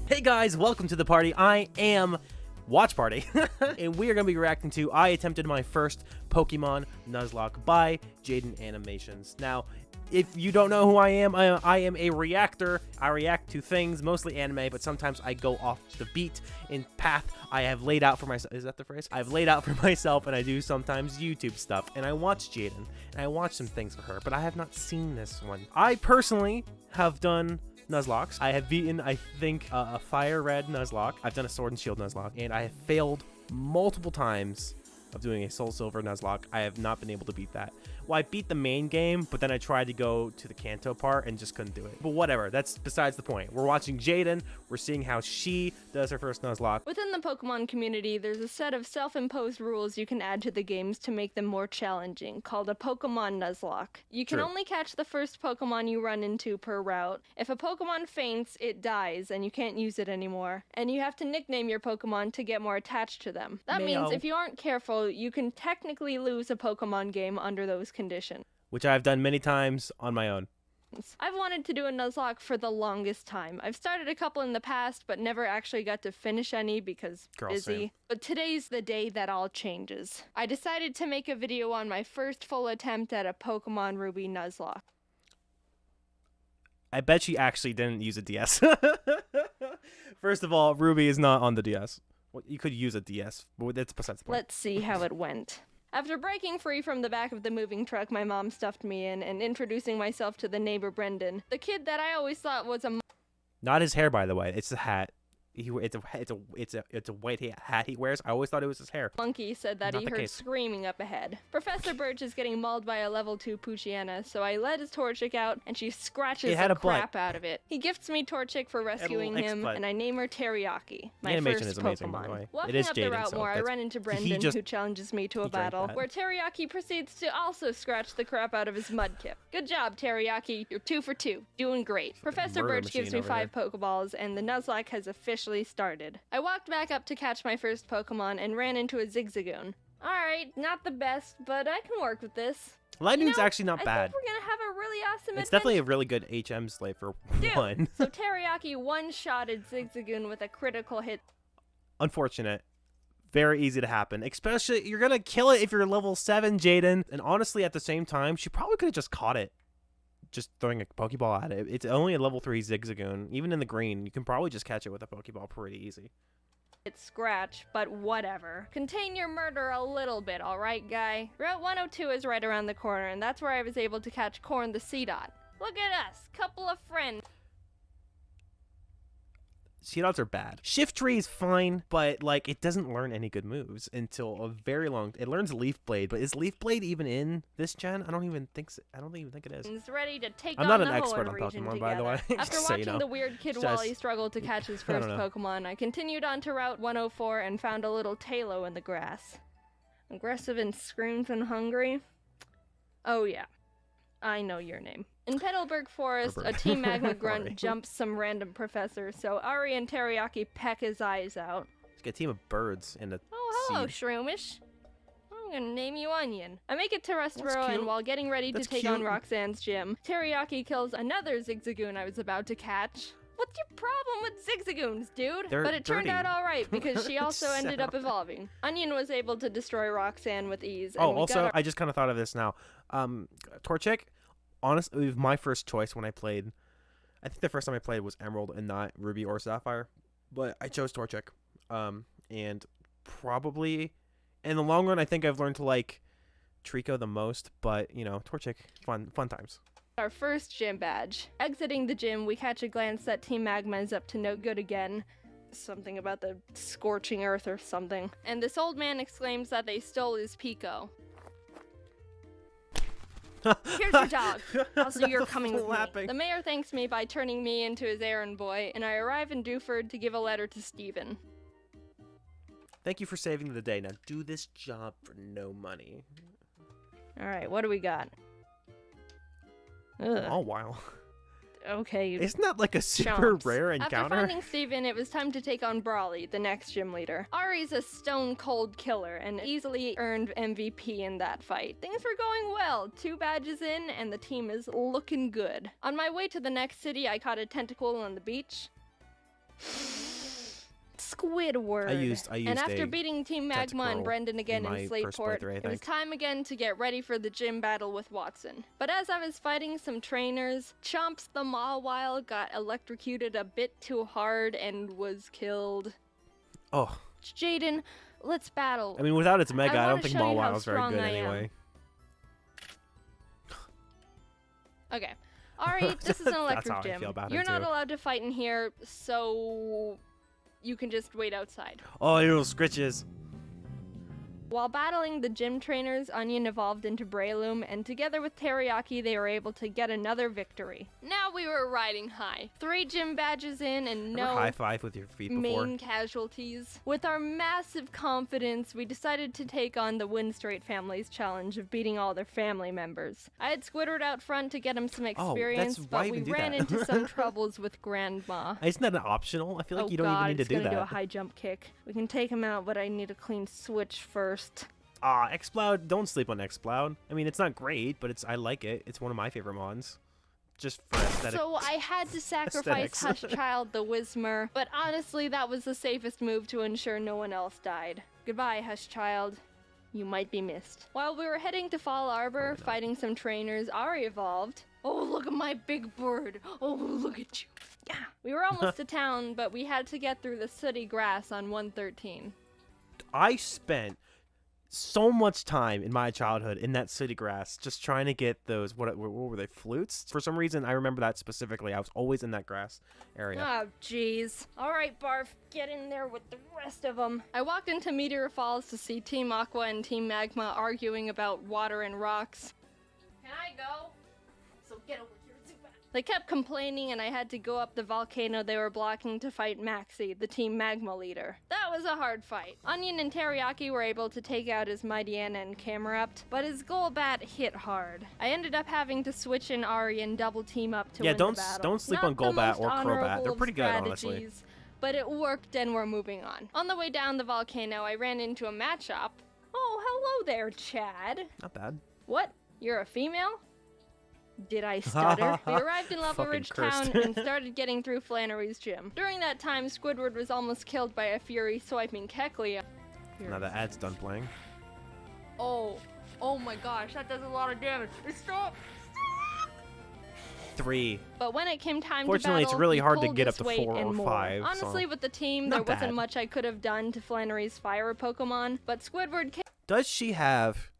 Hey guys, welcome to the party. I am Watch Party, and we are going to be reacting to I attempted my first Pokemon Nuzlocke by Jaiden Animations. Now, if you don't know who I am a reactor. I react to things, mostly anime, but sometimes I go off the beat in path I have laid out for myself. Is that the phrase? I've laid out for myself, and I do sometimes YouTube stuff. And I watch Jaiden, and I watch some things for her, but I have not seen this one. I personally have done Nuzlockes. I have beaten, I think, a Fire Red Nuzlocke. I've done a Sword and Shield Nuzlocke, and I have failed multiple times of doing a Soul Silver Nuzlocke. I have not been able to beat that. Well, I beat the main game, but then I tried to go to the Kanto part and just couldn't do it. But whatever, that's besides the point. We're watching Jaiden. We're seeing how she does her first Nuzlocke. Within the Pokemon community, there's a set of self-imposed rules you can add to the games to make them more challenging, called a Pokemon Nuzlocke. You can only catch the first Pokemon you run into per route. If a Pokemon faints, it dies, and you can't use it anymore. And you have to nickname your Pokemon to get more attached to them. That means if you aren't careful, you can technically lose a Pokemon game under those conditions. Which I've done many times on my own. I've wanted to do a Nuzlocke for the longest time. I've started a couple in the past, but never actually got to finish any because busy. But today's the day that all changes. I decided to make a video on my first full attempt at a Pokemon Ruby Nuzlocke. I bet she actually didn't use a DS. First of all, Ruby is not on the DS. Well, you could use a DS, but that's besides the point. Let's see how it went. After breaking free from the back of the moving truck my mom stuffed me in and introducing myself to the neighbor Brendan, the kid that I always thought was a Not his hair, by the way. It's the hat. It's a white hat he wears. I always thought it was his hair. Monkey said that he heard screaming up ahead. Professor Birch is getting mauled by a level 2 Poochyena, so I let his Torchic out, and she scratches the crap out of it. He gifts me Torchic for rescuing him, and I name her Teriyaki, my first Pokemon. Walking up the route more, I run into Brendan, who challenges me to a battle, where Teriyaki proceeds to also scratch the crap out of his Mudkip. Good job, Teriyaki. You're 2 for 2. Doing great. Professor Birch gives me 5 Pokeballs, and the Nuzlocke has officially started. I walked back up to catch my first Pokemon and ran into a Zigzagoon. Alright, not the best, but I can work with this. Lightning's actually not bad. I think we're gonna have a really awesome adventure. It's definitely a really good HM slate for one. So Teriyaki one-shotted Zigzagoon with a critical hit. Unfortunate. Very easy to happen. Especially, you're gonna kill it if you're level 7, Jaiden. And honestly, at the same time, she probably could have just caught it. Just throwing a Pokeball at it. It's only a level 3 Zigzagoon. Even in the green, you can probably just catch it with a Pokeball pretty easy. It's scratch, but whatever. Contain your murder a little bit, alright, guy? Route 102 is right around the corner, and that's where I was able to catch Corn the Seedot. Look at us, couple of friends. Seedots are bad. Shift Tree is fine, but like it doesn't learn any good moves until a very long. It learns Leaf Blade, but is Leaf Blade even in this gen? I don't even think it is. He's ready to take I'm on not an the expert on region Pokemon, together. by the way. After watching the weird Kid Wally struggle to catch his first Pokemon, I continued on to Route 104 and found a little Talo in the grass. Aggressive and screams and hungry. Oh yeah, I know your name. In Petalburg Forest, a Team Magma grunt jumps some random professor, so Ari and Teriyaki peck his eyes out. It's got a team of birds and a Oh, hello, Shroomish. I'm gonna name you Onion. I make it to Rustboro, and while getting ready to take on Roxanne's gym, Teriyaki kills another Zigzagoon I was about to catch. What's your problem with Zigzagoons, dude? But it turned out alright, because she also ended up evolving. Onion was able to destroy Roxanne with ease. Oh, also, I just kind of thought of this now. Torchic, honestly, was my first choice when I played. I think the first time I played was Emerald and not Ruby or Sapphire, but I chose Torchic. And probably in the long run, I think I've learned to like Trico the most, but you know, Torchic, fun times. Our first gym badge. Exiting the gym, we catch a glance that Team Magma is up to no good again. Something about the scorching earth or something. And this old man exclaims that they stole his Pico. Here's your dog. Also, you're coming with me. The mayor thanks me by turning me into his errand boy, and I arrive in Dewford to give a letter to Stephen. Thank you for saving the day. Now do this job for no money. Alright, what do we got? Ugh. Oh, wow. Okay. Isn't that like a super rare encounter? After finding Steven, it was time to take on Brawly, the next gym leader. Ari's a stone-cold killer and easily earned MVP in that fight. Things were going well. 2 badges in, and the team is looking good. On my way to the next city, I caught a tentacle on the beach. Squidward. I used and after beating Team Magma and Brendan again in Slateport, it was time again to get ready for the gym battle with Watson. But as I was fighting some trainers, Chomps the Mawile got electrocuted a bit too hard and was killed. Oh. Jaiden, let's battle. I mean, without its Mega, I don't think Mawile's very good anyway. Okay. Alright, this is an electric gym. You're not allowed to fight in here, so you can just wait outside. Oh, you little scritches. While battling the gym trainers, Onion evolved into Breloom, and together with Teriyaki, they were able to get another victory. Now we were riding high. 3 gym badges in and no high five with your feet before. Main casualties. With our massive confidence, we decided to take on the Win Straight family's challenge of beating all their family members. I had Squidward out front to get him some experience, but we ran into some troubles with Grandma. Isn't that an optional? I feel like you don't even need to do that. Oh god, it's gonna do a high jump kick. We can take him out, but I need a clean switch first. Exploud, don't sleep on Exploud. I mean, it's not great, but I like it. It's one of my favorite mons. Just for aesthetic. So I had to sacrifice Hush Child the Whismer, but honestly, that was the safest move to ensure no one else died. Goodbye, Hush Child. You might be missed. While we were heading to Fall Arbor, fighting some trainers, Ari evolved. Oh, look at my big bird. Oh, look at you. Yeah. We were almost to town, but we had to get through the sooty grass on 113. I spent so much time in my childhood in that city grass just trying to get those, what were they, flutes? For some reason, I remember that specifically. I was always in that grass area. Oh, jeez. All right, Barf, get in there with the rest of them. I walked into Meteor Falls to see Team Aqua and Team Magma arguing about water and rocks. Can I go? So get over here. They kept complaining, and I had to go up the volcano they were blocking to fight Maxi, the Team Magma leader. That was a hard fight. Onion and Teriyaki were able to take out his Mightyena and Camerupt, but his Golbat hit hard. I ended up having to switch in Ari and double team up to win the battle. Don't sleep on Golbat or Crobat. They're pretty good, honestly. But it worked, and we're moving on. On the way down the volcano, I ran into a mat shop. Oh, hello there, Chad. Not bad. What? You're a female? Did I stutter? We arrived in Level Ridge Town and started getting through Flannery's gym. During that time, Squidward was almost killed by a Fury swiping Kecleon. Now the ad's done playing. Oh my gosh, that does a lot of damage. Stop! 3. But when it came time Fortunately, to battle, it's really hard to get up to 4 or 5. Honestly, so with the team, there wasn't much I could have done to Flannery's fire Pokemon, but Squidward Does she have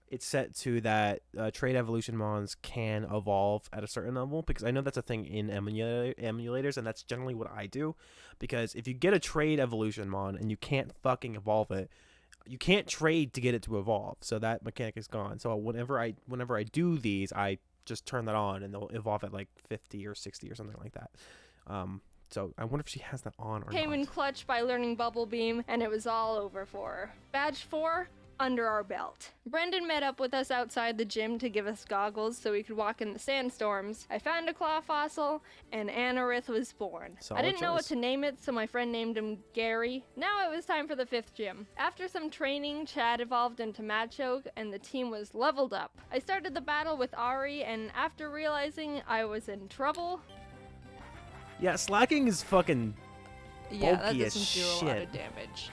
it's set to that trade evolution mons can evolve at a certain level? Because I know that's a thing in emulators, and that's generally what I do. Because if you get a trade evolution mon and you can't fucking evolve it, you can't trade to get it to evolve. So that mechanic is gone. So whenever I do these, I just turn that on, and they'll evolve at like 50 or 60 or something like that. So I wonder if she has that on or not. Came in clutch by learning Bubble Beam, and it was all over for her. Badge 4. Under our belt. Brendan met up with us outside the gym to give us goggles so we could walk in the sandstorms. I found a claw fossil, and Anorith was born. I didn't know what to name it, so my friend named him Gary. Now it was time for the 5th gym. After some training, Chad evolved into Machoke, and the team was leveled up. I started the battle with Ari, and after realizing I was in trouble... Yeah, slacking is fucking bulky that as doesn't do a lot of damage.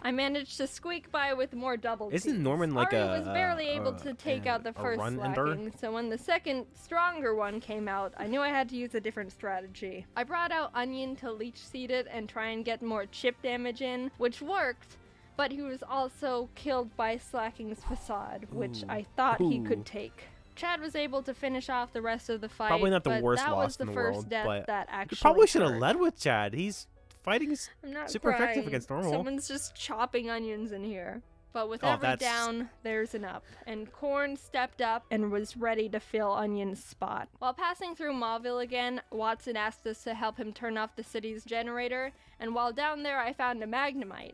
I managed to squeak by with more double teams. Isn't Norman like Ari was barely able to take out the first slacking, so when the second, stronger one came out, I knew I had to use a different strategy. I brought out Onion to leech seed it and try and get more chip damage in, which worked, but he was also killed by Slacking's Facade, which I thought he could take. Chad was able to finish off the rest of the fight, probably not the worst that loss was the in the first world, death but that actually you probably should have hurt. led with Chad. He's fighting super effective against normal. Someone's just chopping onions in here. But with every down, there's an up. And Korn stepped up and was ready to fill Onion's spot. While passing through Mauville again, Watson asked us to help him turn off the city's generator. And while down there, I found a Magnemite.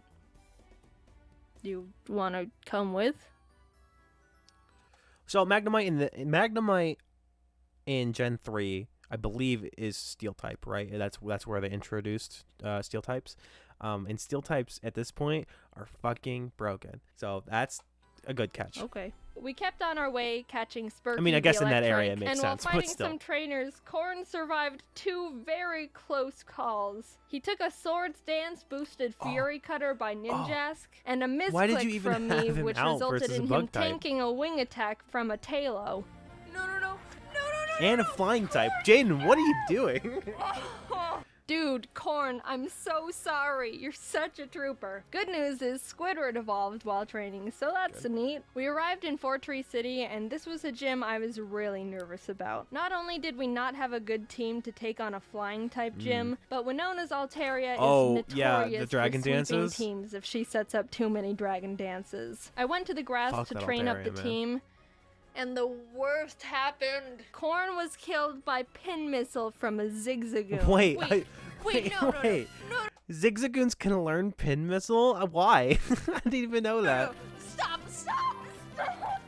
Do you want to come with? So Magnemite in Gen 3, I believe, is Steel type, right? That's where they introduced Steel types. And Steel types at this point are fucking broken. So that's a good catch. Okay. We kept on our way, catching Spurky. I mean, I guess the in that area electric, it makes and sense, while but fighting still. some trainers, Corn survived 2 very close calls. He took a Swords Dance boosted Fury Cutter by Ninjask, and a misclick from me, which resulted in him tanking a wing attack from a Talo. No. And a flying type. Jaiden, what are you doing? Dude, Corn, I'm so sorry. You're such a trooper. Good news is Squidward evolved while training, so that's neat. We arrived in Fortree City, and this was a gym I was really nervous about. Not only did we not have a good team to take on a flying type gym, but Winona's Altaria is notorious the dragon for sweeping dances? teams if she sets up too many dragon dances. I went to the grass to train up the team. And the worst happened. Corn was killed by pin missile from a Zigzagoon. Wait, No. Zigzagoons can learn pin missile? Why? I didn't even know that. Stop,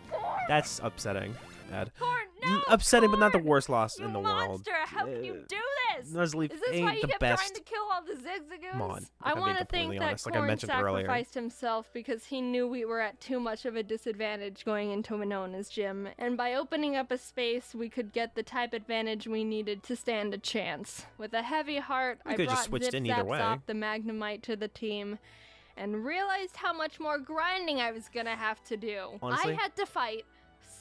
Corn. That's upsetting, Dad. Corn, no. Upsetting, Corn, but not the worst loss you in the monster. world. How can you do this? Nuzlocke Is this ain't why you the kept best. trying to kill all the Zigzagoons? Come on, I want to think that honest, like I Corn mentioned sacrificed earlier. himself because he knew we were at too much of a disadvantage going into Winona's gym, and by opening up a space, we could get the type advantage we needed to stand a chance. With a heavy heart, I could've brought just switched Zip in either Zap way. Zop, the Magnemite, to the team, and realized how much more grinding I was gonna have to do. Honestly? I had to fight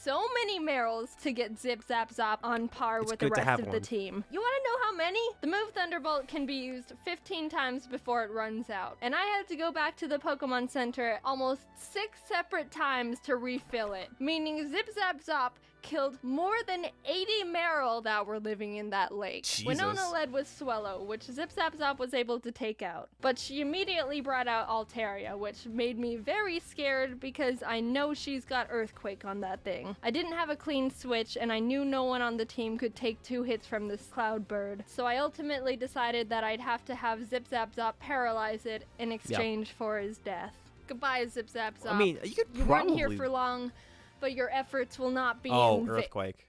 so many Merrills to get Zip Zap Zop on par It's with the good to rest have of the one. team. You want to know how many? The move Thunderbolt can be used 15 times before it runs out, and I had to go back to the Pokemon Center almost 6 separate times to refill it, meaning Zip Zap Zop killed more than 80 Marill that were living in that lake. Jesus. Winona led with Swellow, which Zip Zap Zop was able to take out, but she immediately brought out Altaria, which made me very scared because I know she's got Earthquake on that thing. I didn't have a clean switch, and I knew no one on the team could take 2 hits from this Cloud Bird, so I ultimately decided that I'd have to have Zip Zap Zop paralyze it in exchange for his death. Goodbye, Zip Zap Zop. I mean, you could You probably... weren't here for long, but your efforts will not be in vain. Earthquake.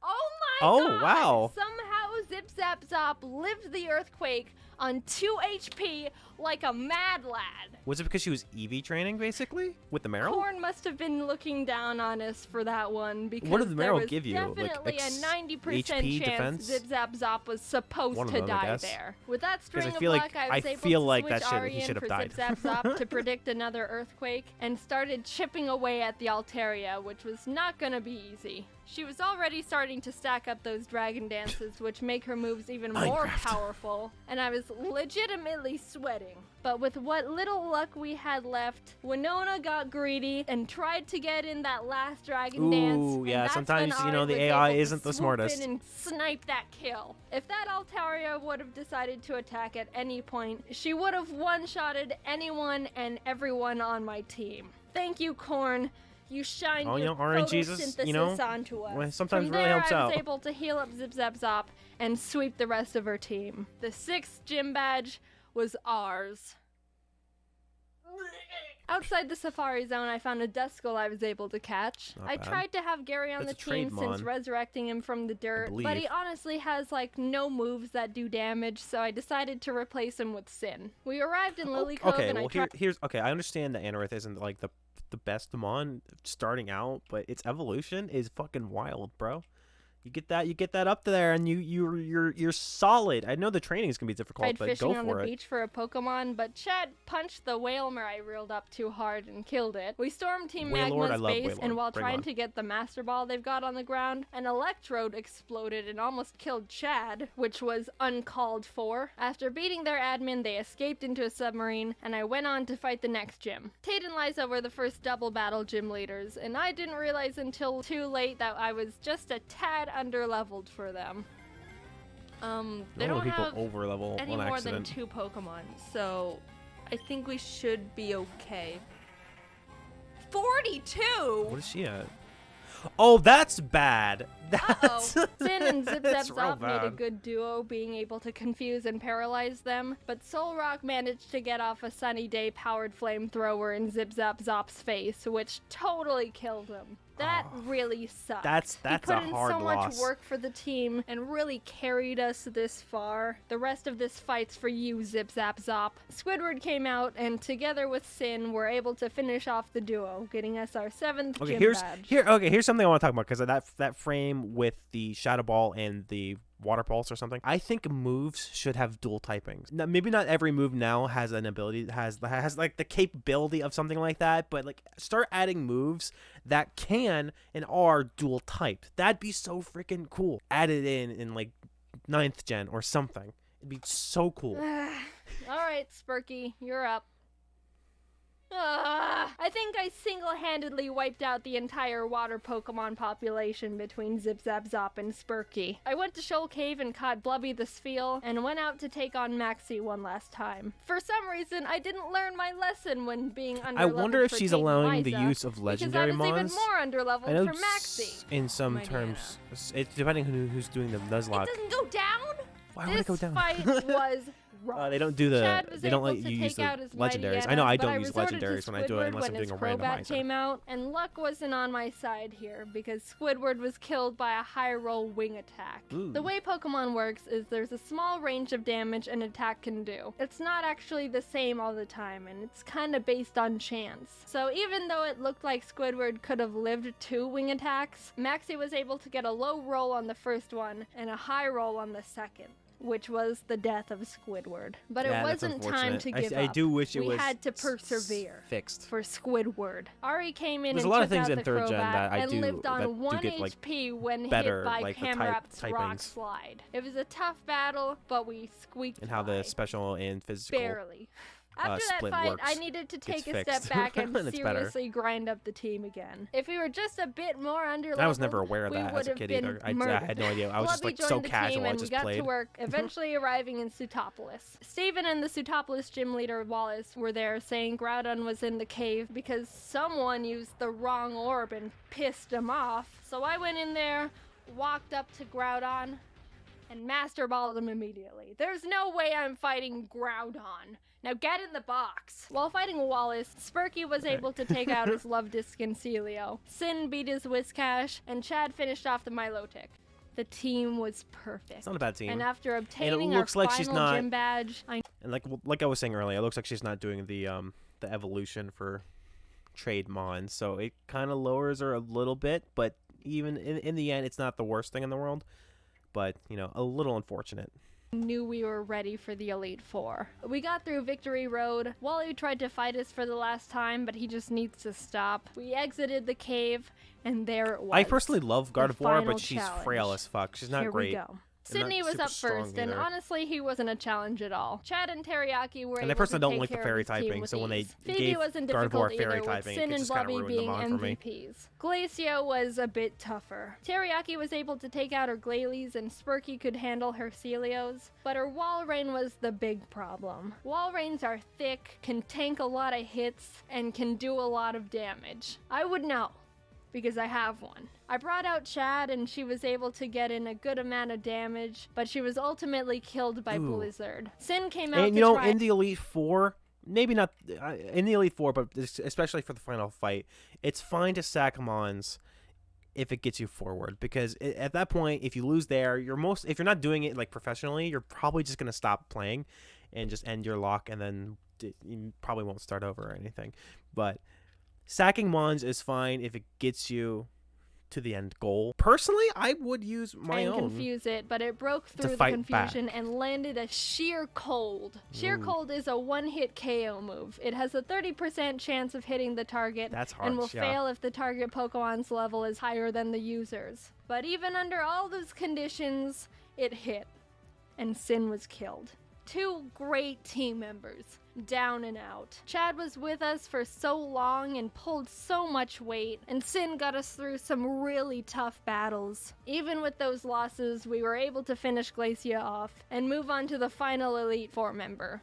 Oh my god! Wow. Somehow Zip Zap Zop lived the earthquake on 2 HP like a mad lad. Was it because she was EV training, basically? With the Marill? Corn must have been looking down on us for that one because What did the there Marill was give you? definitely Like a 90% HP chance defense? Zip Zap Zop was supposed One of to them, I die guess. there. With that string I of feel luck, like- I was I able feel to like switch that shit- he Arian should have for died. Zip Zap Zop to predict another earthquake and started chipping away at the Altaria, which was not gonna be easy. She was already starting to stack up those dragon dances, which make her moves even more Minecraft. powerful, and I was legitimately sweating. But with what little luck we had left, Winona got greedy and tried to get in that last dragon dance. Ooh, and yeah, that's sometimes, when you know, Ari the was AI able to isn't the swoop smartest. in and snipe that kill. If that Altaria would have decided to attack at any point, she would have one-shotted anyone and everyone on my team. Thank you, Corn. You shined Oh, you your know, RNGesus, photosynthesis you know, onto us. well, sometimes From really there, helps I was out. able to heal up Zip Zap Zop and sweep the rest of her team. The 6th gym badge was ours. Outside the Safari Zone, I found a Duskull I was able to catch. Not I bad. tried to have Gary on That's the a team trade since mon. resurrecting him from the dirt, but believe. he honestly has like no moves that do damage, so I decided to replace him with Sin. We arrived in Lily Cove Okay, and well, I tried. here's... Okay, I understand that Anorith isn't, like, the best Mon starting out, but its evolution is fucking wild, bro. You get that up there, and you're solid. I know the training is gonna be difficult, Tried but fishing go on for the it. beach for a Pokemon, but Chad punched the Whalmer I reeled up too hard and killed it. We stormed Team Wailord, I Magma's love base, Wailord. and while Bring trying on. to get the Master Ball they've got on the ground, an Electrode exploded and almost killed Chad, which was uncalled for. After beating their admin, they escaped into a submarine, and I went on to fight the next gym. Tate and Liza were the first double battle gym leaders, and I didn't realize until too late that I was just a tad underleveled for them. They Normally don't people have over-level any on more than accident. 2 Pokemon, so I think we should be okay. 42? What is she at? Oh, that's bad. That's... Uh-oh. Sin and Zip Zap That's real Zop made a bad. good duo, being able to confuse and paralyze them, but Solrock managed to get off a Sunny Day powered flamethrower in Zip Zap Zop's face, which totally killed him. That really sucked. That's a hard loss. He put in so much loss. work for the team and really carried us this far. The rest of this fight's for you, Zip Zap Zop. Squidward came out, and together with Sin, were able to finish off the duo, getting us our 7th gym badge. Here's something I want to talk about, because of that frame with the Shadow Ball and the Water Pulse or something. I think moves should have dual typings. Now, maybe not every move now has an ability, has like the capability of something like that, but like start adding moves that can and are dual typed. That'd be so freaking cool. Add it in like 9th gen or something. It'd be so cool. All right, Spurky, you're up. I think I single-handedly wiped out the entire water Pokemon population between Zip Zap Zop and Spurky. I went to Shoal Cave and caught Blubby the Spheal, and went out to take on Maxie one last time. For some reason, I didn't learn my lesson when being underleveled. I wonder if she's allowing Liza, the use of legendary because I was mons. even more underleveled for Maxie. In some terms, it's depending on who's doing the Nuzlocke. It doesn't go down? Why would it go down? This fight was they don't do they don't let you use the legendaries. I know I don't use legendaries when I do it unless I'm doing a randomizer. Came out, and luck wasn't on my side here because Squidward was killed by a high roll wing attack. Ooh. The way Pokemon works is there's a small range of damage an attack can do. It's not actually the same all the time, and it's kind of based on chance. So even though it looked like Squidward could have lived 2 wing attacks, Maxie was able to get a low roll on the first one and a high roll on the second, which was the death of Squidward. But it wasn't time to give up. I do wish it was We had to persevere fixed for Squidward. Ari came in There's and a lot took of things out in the 3rd gen Crobat that I and do lived on that 1 do get like HP when better, hit by like the Camerap's rock typings. slide. It was a tough battle, but we squeaked and how by. the special and physical Barely. After that split fight, works, I needed to take a fixed. step back and And it's better. seriously grind up the team again. If we were just a bit more underleveled, I was never aware of we that as would a have kid been either. I had no idea. I was just Blubby like so joined the casual. team I and just we got played. to work, eventually arriving in Sutopolis. Steven and the Sutopolis gym leader Wallace were there saying Groudon was in the cave because someone used the wrong orb and pissed him off. So I went in there, walked up to Groudon, and Master Balled him immediately. There's no way I'm fighting Groudon. Now get in the box. While fighting Wallace, Spurky was able to take out his Luvdisc and Celio. Sin beat his Whiscash, and Chad finished off the Milotic. The team was perfect. It's not a bad team. And after obtaining looks our like final she's not, gym badge, and like I was saying earlier, it looks like she's not doing the evolution for trade mons, so it kind of lowers her a little bit. But even in the end, it's not the worst thing in the world. But you know, a little unfortunate. Knew we were ready for the Elite Four. We got through Victory Road. Wally tried to fight us for the last time, but he just needs to stop. We exited the cave, and there it was. I personally love Gardevoir, but she's challenge. frail as fuck. She's not great. Here we go. Sydney was up first, and honestly, he wasn't a challenge at all. Chad and Teriyaki were able to take care of his team with ease. And I personally don't like the fairy typing, so when they gave Gardevoir fairy typing, it just kind of ruined the mon for me. Glacio was a bit tougher. Teriyaki was able to take out her Glalie, and Spurky could handle her Celios, but her Walrein was the big problem. Walreins are thick, can tank a lot of hits, and can do a lot of damage. I would know, because I have one. I brought out Chad and she was able to get in a good amount of damage, but she was ultimately killed by Blizzard. Sin came out and you know, in the Elite Four, maybe not in the Elite Four, but especially for the final fight, it's fine to sack mons if it gets you forward, because at that point, if you lose there, if you're not doing it like professionally, you're probably just gonna stop playing and just end your lock, and then you probably won't start over or anything. But sacking mons is fine if it gets you to the end goal. Personally, I would use my own. Confuse it, but it broke through the confusion and landed a Sheer Cold. Sheer Cold is a one-hit KO move. It has a 30% chance of hitting the target. That's harsh, and will fail if the target Pokemon's level is higher than the user's. But even under all those conditions, it hit, and Sin was killed. 2 great team members, down and out. Chad was with us for so long and pulled so much weight, and Sin got us through some really tough battles. Even with those losses, we were able to finish Glacia off and move on to the final Elite Four member,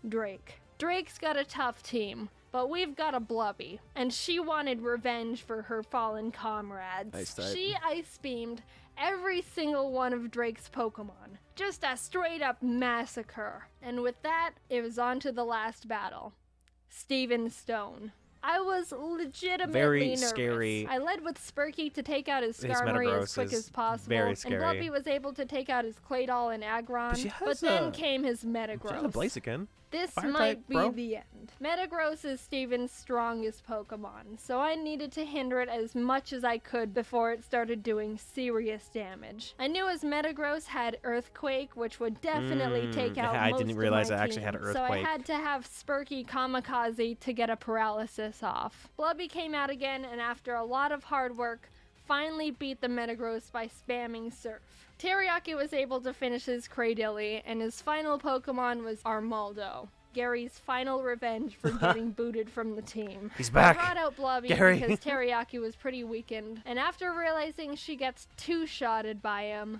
Drake. Drake's got a tough team, but we've got a Blubby, and she wanted revenge for her fallen comrades. She ice beamed every single one of Drake's Pokemon. Just a straight up massacre. And with that, it was on to the last battle. Steven Stone. I was legitimately very nervous. Scary. I led with Spurky to take out his Skarmory as quick as possible, very scary. and Blubby was able to take out his Claydol and Aggron, but then came his Metagross. She has a Blaziken. This Fire might type, be bro. the end. Metagross is Steven's strongest Pokemon, so I needed to hinder it as much as I could before it started doing serious damage. I knew his Metagross had Earthquake, which would definitely take out most of my I didn't realize it actually had Earthquake. So I had to have Spurky Kamikaze to get a paralysis off. Blubby came out again, and after a lot of hard work, finally beat the Metagross by spamming Surf. Teriyaki was able to finish his Cradily, and his final Pokemon was Armaldo, Gary's final revenge for getting booted from the team. He's back! I brought out Blubby Gary. because Teriyaki was pretty weakened, and after realizing she gets two-shotted by him,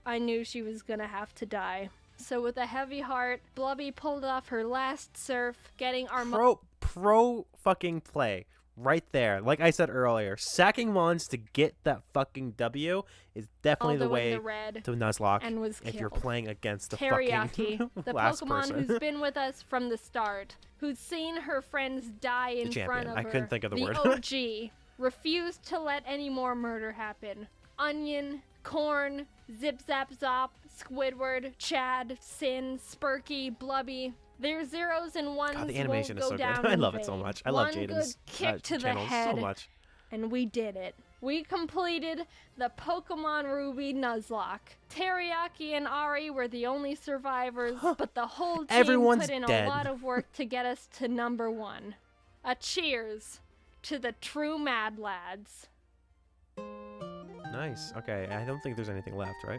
I knew she was gonna have to die. So with a heavy heart, Blubby pulled off her last Surf, getting Armaldo... Pro fucking play. Right there. Like I said earlier, sacking Mons to get that fucking W is definitely the way to Nuzlocke and was if you're killed. playing against the Teriyaki, fucking the last Pokemon person. who's been with us from the start, who's seen her friends die in front of her. I couldn't think of the word. OG, refused to let any more murder happen. Onion, Corn, Zip Zap Zop, Squidward, Chad, Sin, Spurky, Blubby. Their zeros and ones God, the animation won't is go so down good. I in love it vain. so much. I love One Jaiden's good kick to the channel head, so much. and we did it. We completed the Pokemon Ruby Nuzlocke. Teriyaki and Ari were the only survivors, but the whole team Everyone's put in dead. a lot of work to get us to number 1. A cheers to the true Mad Lads. Nice. Okay, I don't think there's anything left, right?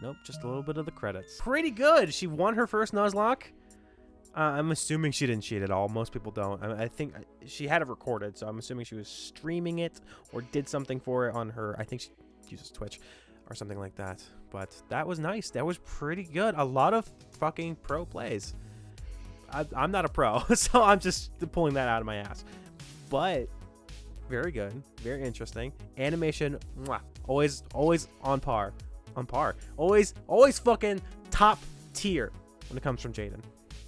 Nope, just a little bit of the credits. Pretty good. She won her first Nuzlocke. I'm assuming she didn't cheat at all. Most people don't. I think she had it recorded, so I'm assuming she was streaming it or did something for it on her. I think she uses Twitch or something like that. But that was nice. That was pretty good. A lot of fucking pro plays. I'm not a pro, so I'm just pulling that out of my ass. But very good. Very interesting. Animation, mwah, always on par. On par. Always fucking top tier when it comes from Jaiden.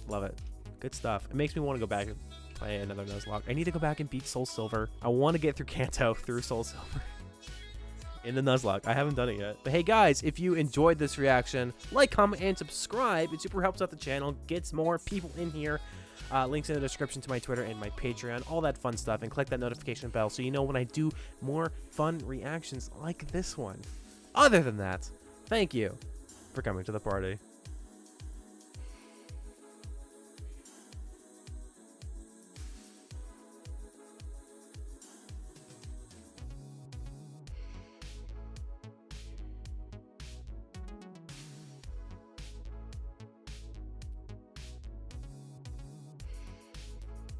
Love it. Good stuff. It makes me want to go back and play another Nuzlocke. I need to go back and beat Soul Silver. I want to get through Kanto through Soul Silver in the Nuzlocke. I haven't done it yet. But hey guys, if you enjoyed this reaction, like, comment, and subscribe. It super helps out the channel, gets more people in here. Links in the description to my Twitter and my Patreon, all that fun stuff. And click that notification bell so you know when I do more fun reactions like this one. Other than that, thank you for coming to the party.